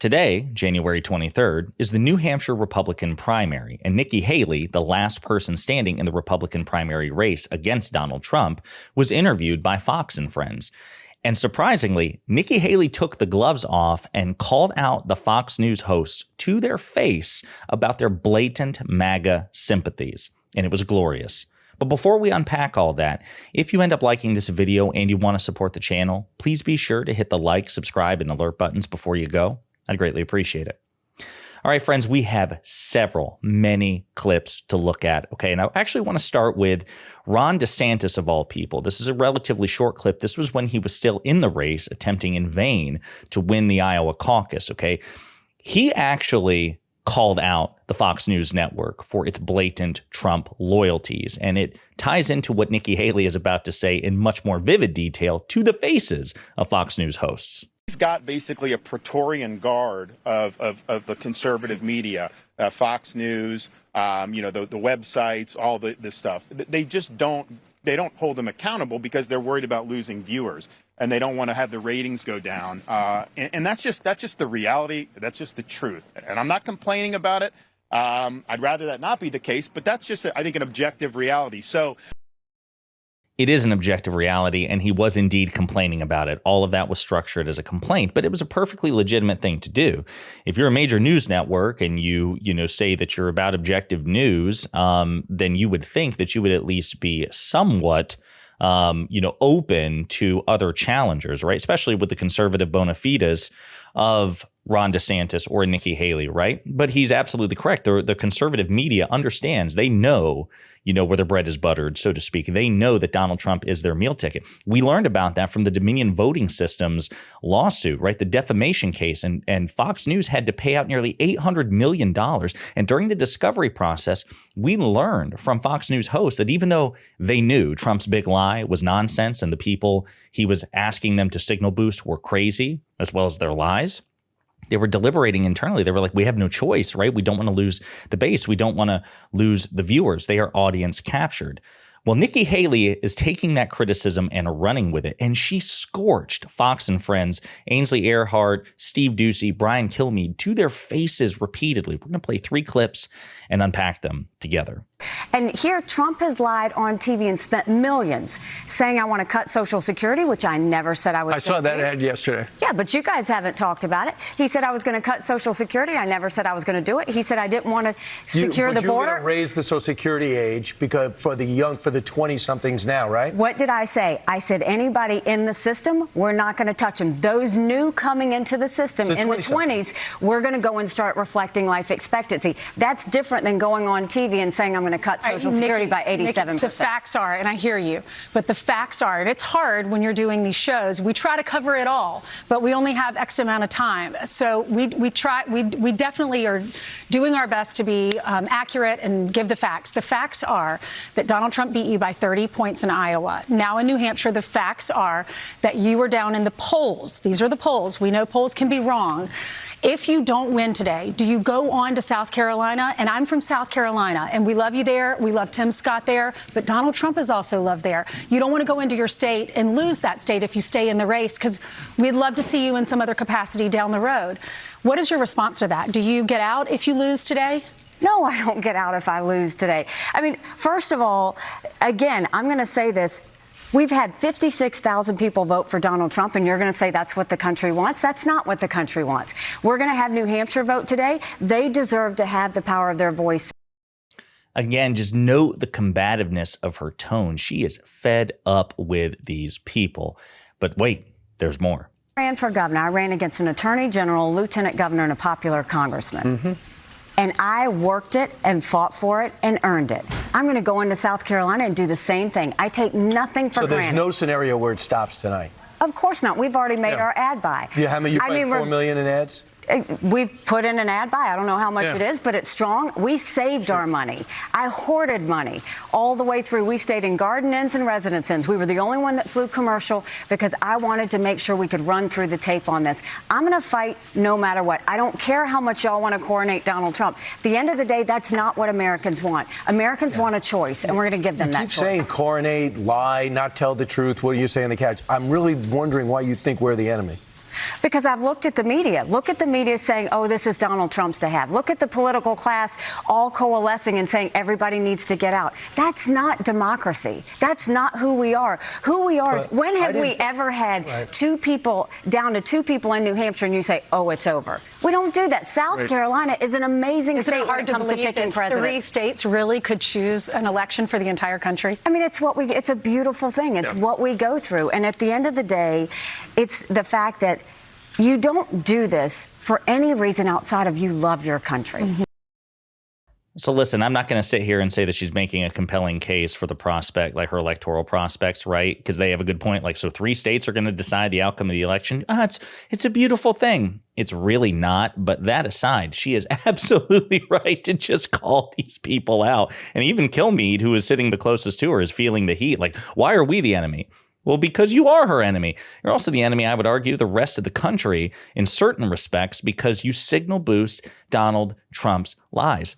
Today, January 23rd, is the New Hampshire Republican primary, and Nikki Haley, the last person standing in the Republican primary race against Donald Trump, was interviewed by Fox and Friends. And surprisingly, Nikki Haley took the gloves off and called out the Fox News hosts to their face about their blatant MAGA sympathies, and it was glorious. But before we unpack all that, if you end up liking this video and you want to support the channel, please be sure to hit the like, subscribe, and alert buttons before you go. I'd greatly appreciate it. All right, friends, we have many clips to look at. Okay, and I actually want to start with Ron DeSantis, of all people. This is a relatively short clip. This was when he was still in the race, attempting in vain to win the Iowa caucus. Okay, he actually called out the Fox News network for its blatant Trump loyalties. And it ties into what Nikki Haley is about to say in much more vivid detail to the faces of Fox News hosts. He's got basically a Praetorian guard of the conservative media, Fox News, the websites, all this stuff. They just don't hold him accountable because they're worried about losing viewers and they don't want to have the ratings go down. And that's just the reality. That's just the truth. And I'm not complaining about it. I'd rather that not be the case, but that's just, I think, an objective reality. So it is an objective reality, and he was indeed complaining about it. All of that was structured as a complaint, but it was a perfectly legitimate thing to do. If you're a major news network and you say that you're about objective news, then you would think that you would at least be somewhat open to other challengers, right? Especially with the conservative bona fides of Ron DeSantis or Nikki Haley, right? But he's absolutely correct. The conservative media understands. They know, where their bread is buttered, so to speak. They know that Donald Trump is their meal ticket. We learned about that from the Dominion Voting Systems lawsuit, right? The defamation case. And Fox News had to pay out nearly $800 million. And during the discovery process, we learned from Fox News hosts that even though they knew Trump's big lie was nonsense and the people he was asking them to signal boost were crazy, as well as their lies, they were deliberating internally. They were like, we have no choice, right? We don't want to lose the base. We don't want to lose the viewers. They are audience captured. Well, Nikki Haley is taking that criticism and running with it, and she scorched Fox and Friends, Ainsley Earhardt, Steve Doocy, Brian Kilmeade to their faces repeatedly. We're going to play 3 clips and unpack them together. And here, Trump has lied on TV and spent millions saying, I want to cut Social Security, which I never said I was. I saw that ad yesterday. Yeah, but you guys haven't talked about it. He said I was going to cut Social Security. I never said I was going to do it. He said I didn't want to secure the border. You're going to raise the Social Security age because for the 20-somethings now, right? What did I say? I said anybody in the system, we're not going to touch them. Those new coming into the system So in the 20s, we're going to go and start reflecting life expectancy. That's different than going on TV and saying I'm going to cut Social Security by 87%. Nikki, the facts are, and I hear you, but the facts are, and it's hard when you're doing these shows. We try to cover it all, but we only have X amount of time. So we definitely are doing our best to be accurate and give the facts. The facts are that Donald Trump beat you by 30 points in Iowa. Now in New Hampshire, the facts are that you were down in the polls. These are the polls. We know polls can be wrong. If you don't win today, do you go on to South Carolina? And I'm from South Carolina, and we love you there. We love Tim Scott there, but Donald Trump is also loved there. You don't want to go into your state and lose that state if you stay in the race, because we'd love to see you in some other capacity down the road. What is your response to that? Do you get out if you lose today? No, I don't get out if I lose today. I mean, first of all, again, I'm going to say this. We've had 56,000 people vote for Donald Trump, and you're going to say that's what the country wants? That's not what the country wants. We're going to have New Hampshire vote today. They deserve to have the power of their voice. Again, just note the combativeness of her tone. She is fed up with these people. But wait, there's more. I ran for governor. I ran against an attorney general, lieutenant governor, and a popular congressman. Mm-hmm. And I worked it and fought for it and earned it. I'm going to go into South Carolina and do the same thing. I take nothing for granted. So there's no scenario where it stops tonight? Of course not. We've already made our ad buy. Yeah, how many? You played $4 million in ads? We've put in an ad buy. I don't know how much it is, but it's strong. We saved our money. I hoarded money all the way through. We stayed in garden inns and residence inns. We were the only one that flew commercial because I wanted to make sure we could run through the tape on this. I'm going to fight no matter what. I don't care how much y'all want to coronate Donald Trump. At the end of the day, that's not what Americans want. Americans want a choice, and we're going to give them that choice. You keep saying coronate, lie, not tell the truth. What are you saying in the couch? I'm really wondering why you think we're the enemy. Because I've looked at the media. Look at the media saying, oh, this is Donald Trump's to have. Look at the political class all coalescing and saying everybody needs to get out. That's not democracy. That's not who we are. Who we are is, when have we ever had two people, down to two people in New Hampshire, and you say, oh, it's over? We don't do that. South Carolina is an amazing state when it comes to picking president. 3 states really could choose an election for the entire country? I mean, it's a beautiful thing. It's what we go through. And at the end of the day, it's the fact that you don't do this for any reason outside of you love your country. Mm-hmm. So listen, I'm not going to sit here and say that she's making a compelling case for the prospect, like her electoral prospects, right? Because they have a good point. Like, so 3 states are going to decide the outcome of the election. It's a beautiful thing. It's really not. But that aside, she is absolutely right to just call these people out. And even Kilmeade, who is sitting the closest to her, is feeling the heat. Like, why are we the enemy? Well, because you are her enemy. You're also the enemy, I would argue, the rest of the country in certain respects, because you signal boost Donald Trump's lies.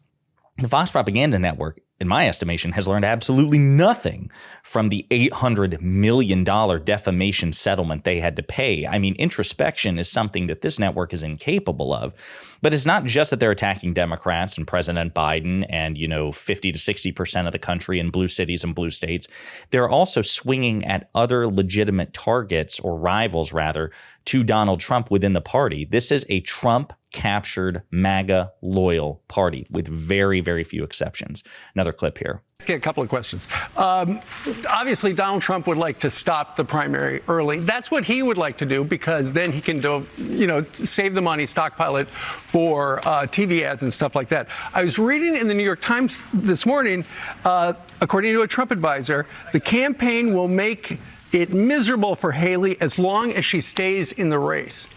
The Fox Propaganda Network, in my estimation, has learned absolutely nothing from the $800 million defamation settlement they had to pay. I mean, introspection is something that this network is incapable of. But it's not just that they're attacking Democrats and President Biden and, 50 to 60% of the country in blue cities and blue states. They're also swinging at other legitimate targets, or rivals, rather, to Donald Trump within the party. This is a Trump-captured, MAGA-loyal party with very, very few exceptions. Another clip here. Let's get a couple of questions. Obviously, Donald Trump would like to stop the primary early. That's what he would like to do, because then he can save the money, stockpile it for TV ads and stuff like that. I was reading in the New York Times this morning, according to a Trump advisor, the campaign will make it miserable for Haley as long as she stays in the race.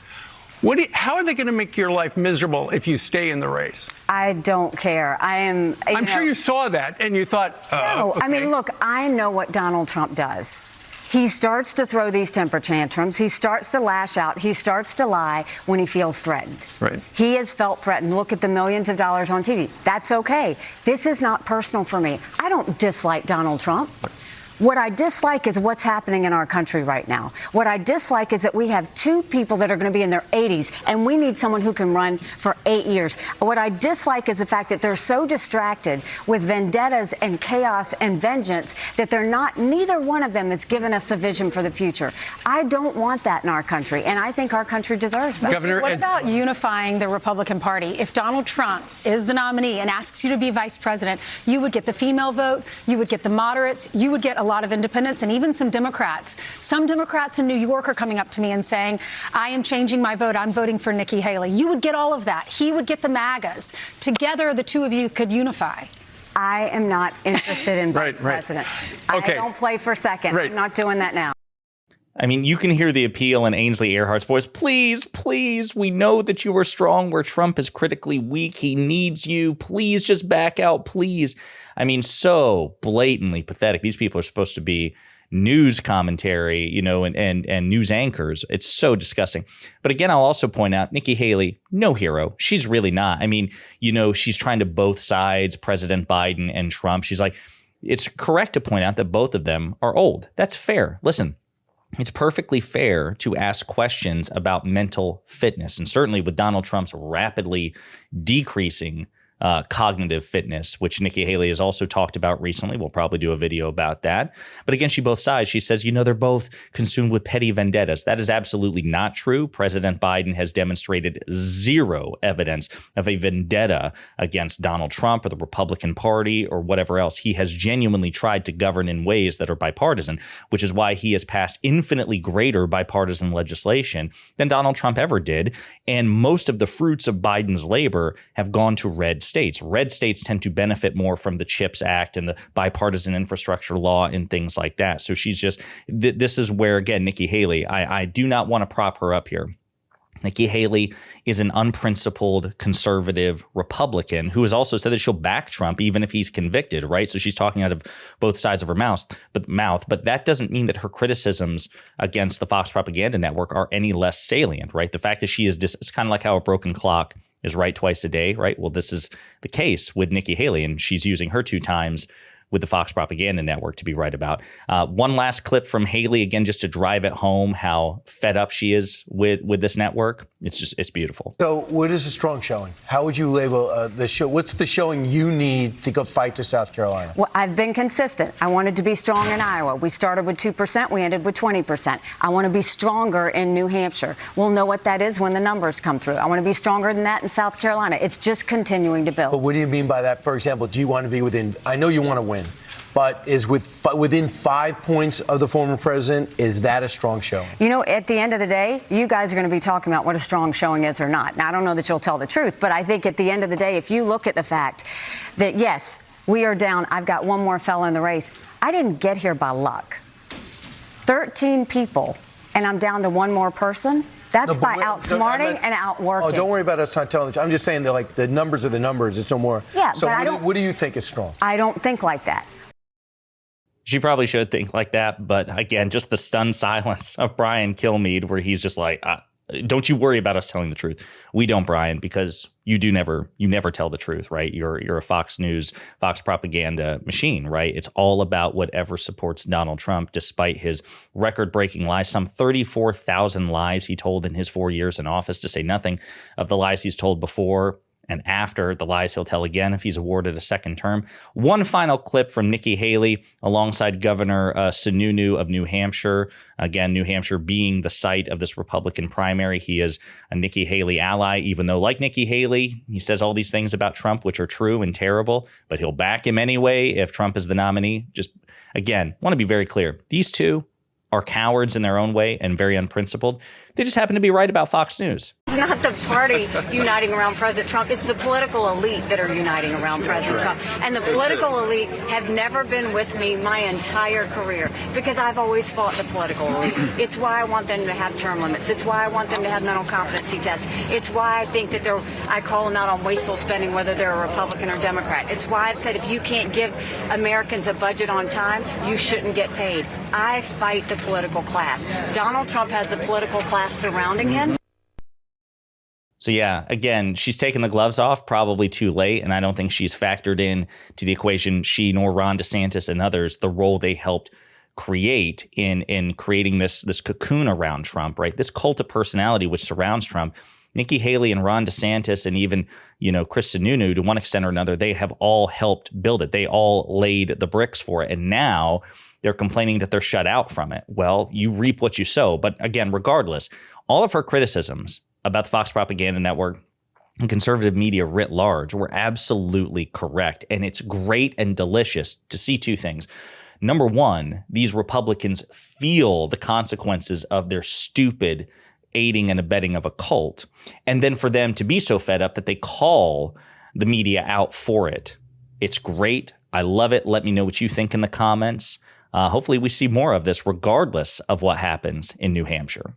How are they going to make your life miserable if you stay in the race? I don't care. I'm sure you saw that and you thought, no, okay. I mean, look, I know what Donald Trump does. He starts to throw these temper tantrums. He starts to lash out. He starts to lie when he feels threatened. Right. He has felt threatened. Look at the millions of dollars on TV. That's okay. This is not personal for me. I don't dislike Donald Trump. What I dislike is what's happening in our country right now. What I dislike is that we have 2 people that are going to be in their 80s, and we need someone who can run for 8 years. What I dislike is the fact that they're so distracted with vendettas and chaos and vengeance that neither one of them has given us a vision for the future. I don't want that in our country, and I think our country deserves better. Governor, what about unifying the Republican Party? If Donald Trump is the nominee and asks you to be vice president, you would get the female vote, you would get the moderates, you would get a lot of independents, and even some Democrats. Some Democrats in New York are coming up to me and saying, I am changing my vote. I'm voting for Nikki Haley. You would get all of that. He would get the MAGAs. Together, the 2 of you could unify. I am not interested in vice president. Okay. I don't play for second. I'm not doing that now. I mean, you can hear the appeal in Ainsley Earhart's voice. Please, please, we know that you are strong where Trump is critically weak. He needs you. Please just back out, please. I mean, so blatantly pathetic. These people are supposed to be news commentary, and news anchors. It's so disgusting. But again, I'll also point out Nikki Haley, no hero. She's really not. I mean, she's trying to both sides, President Biden and Trump. She's like, it's correct to point out that both of them are old. That's fair. Listen. It's perfectly fair to ask questions about mental fitness. And certainly with Donald Trump's rapidly decreasing cognitive fitness, which Nikki Haley has also talked about recently. We'll probably do a video about that. But again, both sides, she says, they're both consumed with petty vendettas. That is absolutely not true. President Biden has demonstrated zero evidence of a vendetta against Donald Trump or the Republican Party or whatever else. He has genuinely tried to govern in ways that are bipartisan, which is why he has passed infinitely greater bipartisan legislation than Donald Trump ever did. And most of the fruits of Biden's labor have gone to red states. Red states tend to benefit more from the CHIPS Act and the bipartisan infrastructure law and things like that. So she's just, this is where, again, Nikki Haley, I do not want to prop her up here. Nikki Haley is an unprincipled conservative Republican who has also said that she'll back Trump even if he's convicted, right? So she's talking out of both sides of her mouth, but that doesn't mean that her criticisms against the Fox Propaganda Network are any less salient, right? The fact that she is it's kind of like how a broken clock is right twice a day, right? Well, this is the case with Nikki Haley, and she's using her 2 times with the Fox Propaganda Network to be right about. One last clip from Haley, again, just to drive it home how fed up she is with this network. It's beautiful. So what is a strong showing? How would you label the show? What's the showing you need to go fight to South Carolina? Well, I've been consistent. I wanted to be strong in Iowa. We started with 2%. We ended with 20%. I want to be stronger in New Hampshire. We'll know what that is when the numbers come through. I want to be stronger than that in South Carolina. It's just continuing to build. But what do you mean by that? For example, do you want to be within, I know you want to win, but is within 5 points of the former president, is that a strong showing? You know, at the end of the day, you guys are going to be talking about what a strong showing is or not. Now, I don't know that you'll tell the truth, but I think at the end of the day, if you look at the fact that, yes, we are down, I've got one more fella in the race. I didn't get here by luck. 13 people, and I'm down to one more person. That's by outsmarting and outworking. Oh, don't worry about us not telling the truth. I'm just saying that, like, the numbers are the numbers. It's no more. Yeah, so but what do you think is strong? I don't think like that. She probably should think like that. But again, just the stunned silence of Brian Kilmeade, where he's just like, don't you worry about us telling the truth. We don't, Brian, because you never tell the truth, right? You're a Fox News, Fox propaganda machine, right? It's all about whatever supports Donald Trump, despite his record-breaking lies, some 34,000 lies he told in his 4 years in office, to say nothing of the lies he's told before and after, the lies he'll tell again if he's awarded a second term. One final clip from Nikki Haley alongside Governor Sununu of New Hampshire. Again, New Hampshire being the site of this Republican primary. He is a Nikki Haley ally, even though, like Nikki Haley, he says all these things about Trump, which are true and terrible, but he'll back him anyway if Trump is the nominee. Just, again, want to be very clear. These two are cowards in their own way and very unprincipled. They just happen to be right about Fox News. It's not the party uniting around President Trump. It's the political elite that are uniting around President Trump. And the political elite have never been with me my entire career because I've always fought the political elite. It's why I want them to have term limits. It's why I want them to have mental competency tests. It's why I think that I call them out on wasteful spending, whether they're a Republican or Democrat. It's why I've said if you can't give Americans a budget on time, you shouldn't get paid. I fight the political class. Donald Trump has the political class surrounding him. So yeah, again, she's taken the gloves off probably too late, and I don't think she's factored in to the equation, she nor Ron DeSantis and others, the role they helped create in creating this cocoon around Trump, right? This cult of personality which surrounds Trump. Nikki Haley and Ron DeSantis and even, Chris Sununu, to one extent or another, they have all helped build it. They all laid the bricks for it. And now they're complaining that they're shut out from it. Well, you reap what you sow. But again, regardless, all of her criticisms about the Fox Propaganda Network and conservative media writ large were absolutely correct. And it's great and delicious to see two things. Number one, these Republicans feel the consequences of their stupid aiding and abetting of a cult. And then for them to be so fed up that they call the media out for it. It's great. I love it. Let me know what you think in the comments. Hopefully we see more of this regardless of what happens in New Hampshire.